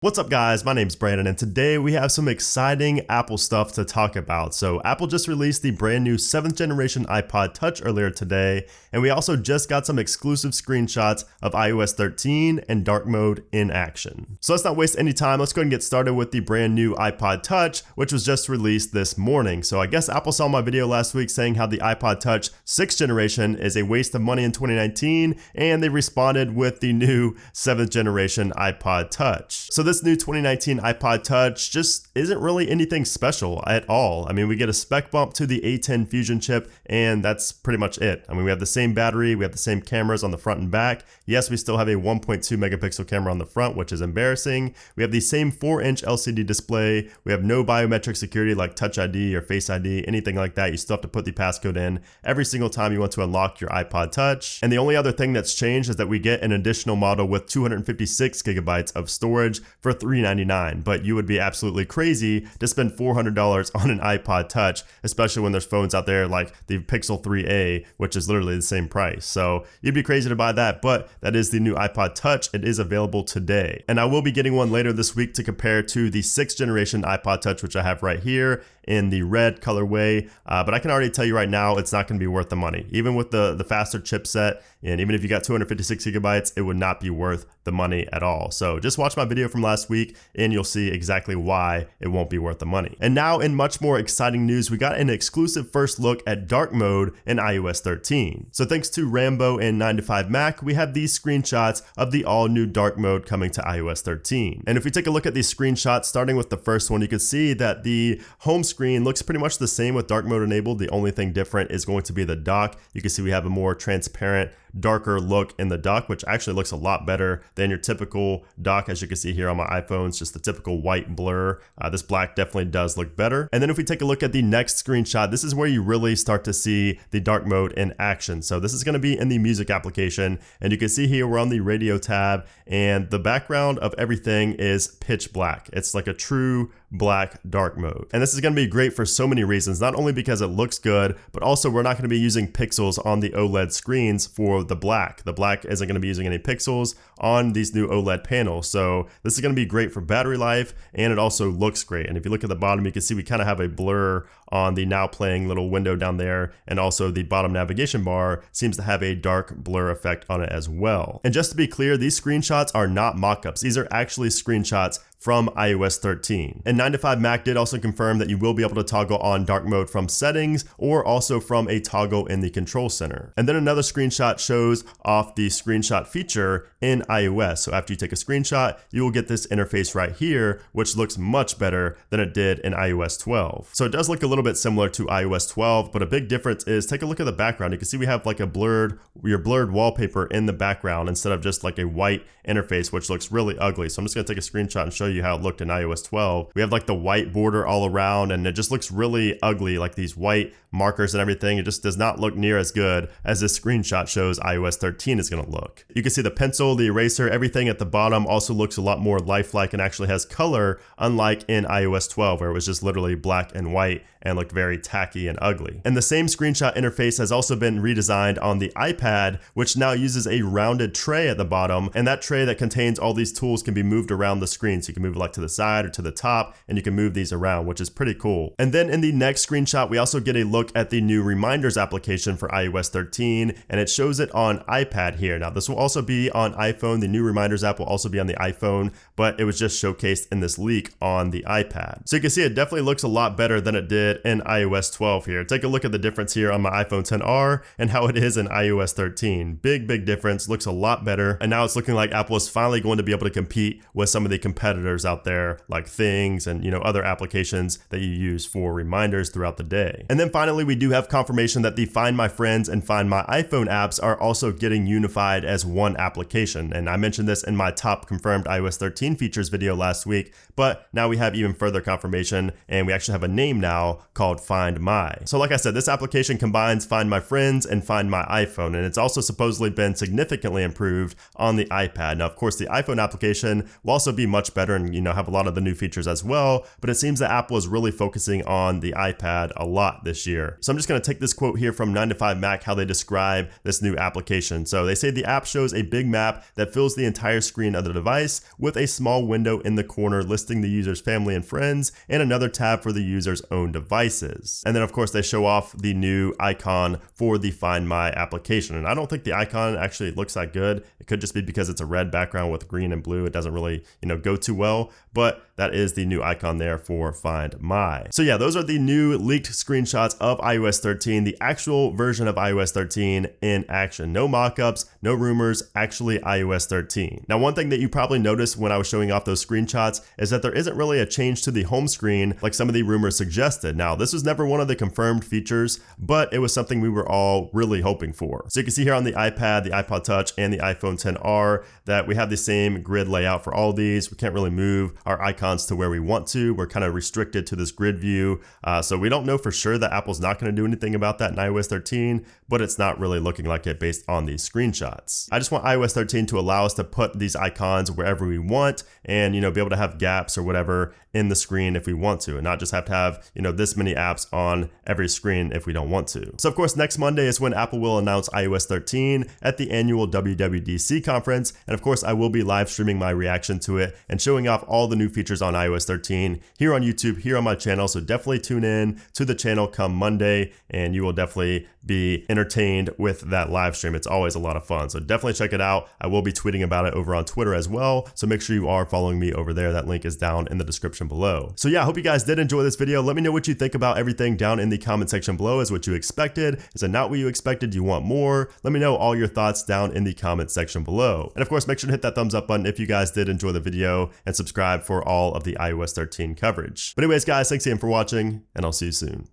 What's up guys, my name's Brandon and today we have some exciting Apple stuff to talk about. So Apple just released the brand new 7th generation iPod Touch earlier today, and we also just got some exclusive screenshots of iOS 13 and dark mode in action. So let's not waste any time, let's go ahead and get started with the brand new iPod Touch, which was just released this morning. So I guess Apple saw my video last week saying how the iPod Touch 6th generation is a waste of money in 2019, and they responded with the new 7th generation iPod Touch. So this new 2019 iPod Touch just isn't really anything special at all. I mean, we get a spec bump to the A10 Fusion chip, and that's pretty much it. I mean, we have the same battery, we have the same cameras on the front and back. Yes, we still have a 1.2 megapixel camera on the front, which is embarrassing. We have the same 4-inch LCD display. We have no biometric security like Touch ID or Face ID, anything like that. You still have to put the passcode in every single time you want to unlock your iPod Touch. And the only other thing that's changed is that we get an additional model with 256 gigabytes of storage for $399, but you would be absolutely crazy to spend $400 on an iPod Touch, especially when there's phones out there like the Pixel 3a, which is literally the same price. So you'd be crazy to buy that, but that is the new iPod Touch. It is available today. And I will be getting one later this week to compare to the 6th generation iPod Touch, which I have right here in the red colorway, but I can already tell you right now it's not going to be worth the money. Even with the faster chipset, and even if you got 256 gigabytes, it would not be worth the money at all. So just watch my video from last week and you'll see exactly why it won't be worth the money. And now in much more exciting news, we got an exclusive first look at dark mode in iOS 13. So thanks to Rambo and 9to5Mac, we have these screenshots of the all new dark mode coming to iOS 13. And if we take a look at these screenshots, starting with the first one, you can see that the home screen looks pretty much the same with dark mode enabled. The only thing different is going to be the dock. You can see we have a more transparent, darker look in the dock, which actually looks a lot better than your typical dock. As you can see here on my iPhone, it's just the typical white blur. This black definitely does look better. And then if we take a look at the next screenshot, this is where you really start to see the dark mode in action. So this is going to be in the music application, and you can see here we're on the radio tab, and the background of everything is pitch black. It's like a true black dark mode. And this is going to be great for so many reasons, not only because it looks good, but also we're not going to be using pixels on the OLED screens for the black. The black isn't going to be using any pixels on these new OLED panels. So this is going to be great for battery life, and it also looks great. And if you look at the bottom, you can see we kind of have a blur on the now playing little window down there, and also the bottom navigation bar seems to have a dark blur effect on it as well. And just to be clear, these screenshots are not mock-ups. These are actually screenshots from iOS 13. And 9to5Mac did also confirm that you will be able to toggle on dark mode from settings or also from a toggle in the control center. And then another screenshot shows off the screenshot feature in iOS. So after you take a screenshot, you will get this interface right here, which looks much better than it did in iOS 12. So it does look a little bit similar to iOS 12, but a big difference is take a look at the background. You can see we have like your blurred wallpaper in the background instead of just like a white interface, which looks really ugly. So I'm just gonna take a screenshot and show you how it looked in iOS 12. We have like the white border all around, and it just looks really ugly, like these white markers and everything. It just does not look near as good as this screenshot shows iOS 13 is gonna look. You can see the pencil, the eraser, everything at the bottom also looks a lot more lifelike and actually has color, unlike in iOS 12 where it was just literally black and white and looked very tacky and ugly. And the same screenshot interface has also been redesigned on the iPad, which now uses a rounded tray at the bottom, and that tray that contains all these tools can be moved around the screen. So you can move it like to the side or to the top, and you can move these around, which is pretty cool. And then in the next screenshot, we also get a look at the new reminders application for iOS 13, and it shows it on iPad here. Now this will also be on iPhone. The new reminders app will also be on the iPhone, but it was just showcased in this leak on the iPad. So you can see it definitely looks a lot better than it did in iOS 12 here. Take a look at the difference here on my iPhone XR and how it is in iOS 13. Big difference, looks a lot better. And now it's looking like Apple is finally going to be able to compete with some of the competitors out there like Things and other applications that you use for reminders throughout the day. And then finally, we do have confirmation that the Find My Friends and Find My iPhone apps are also getting unified as one application. And I mentioned this in my top confirmed iOS 13 features video last week, but now we have even further confirmation, and we actually have a name now called Find My. So like I said, this application combines Find My Friends and Find My iPhone, and it's also supposedly been significantly improved on the iPad. Now, of course, the iPhone application will also be much better and, have a lot of the new features as well, but it seems that Apple is really focusing on the iPad a lot this year. So I'm just going to take this quote here from 9to5Mac, how they describe this new application. So they say the app shows a big map that fills the entire screen of the device with a small window in the corner listing the user's family and friends and another tab for the user's own devices. And then of course they show off the new icon for the Find My application. And I don't think the icon actually looks that good. It could just be because it's a red background with green and blue. It doesn't really, go too well, but that is the new icon there for Find My. So yeah, those are the new leaked screenshots of iOS 13, the actual version of iOS 13 in action. No mockups, no rumors, actually iOS 13. Now, one thing that you probably noticed when I was showing off those screenshots is that there isn't really a change to the home screen like some of the rumors suggested. Now, this was never one of the confirmed features, but it was something we were all really hoping for. So you can see here on the iPad, the iPod Touch, and the iPhone XR that we have the same grid layout for all these. We can't really move our icons to where we want to. We're kind of restricted to this grid view. So we don't know for sure that Apple's not going to do anything about that in iOS 13, but it's not really looking like it based on these screenshots. I just want iOS 13 to allow us to put these icons wherever we want and, be able to have gaps or whatever in the screen if we want to, and not just have to have, this many apps on every screen if we don't want to. So of course, next Monday is when Apple will announce iOS 13 at the annual WWDC conference. And of course, I will be live streaming my reaction to it and showing off all the new features on iOS 13 here on YouTube, here on my channel. So definitely tune in to the channel come Monday and you will definitely be entertained with that live stream. It's always a lot of fun. So definitely check it out. I will be tweeting about it over on Twitter as well. So make sure you are following me over there. That link is down in the description below. So yeah, I hope you guys did enjoy this video. Let me know what you think about everything down in the comment section below. Is what you expected? Is it not what you expected? Do you want more? Let me know all your thoughts down in the comment section below. And of course, make sure to hit that thumbs up button if you guys did enjoy the video and subscribe for all of the iOS 13 coverage. But anyways, guys, thanks again for watching and I'll see you soon.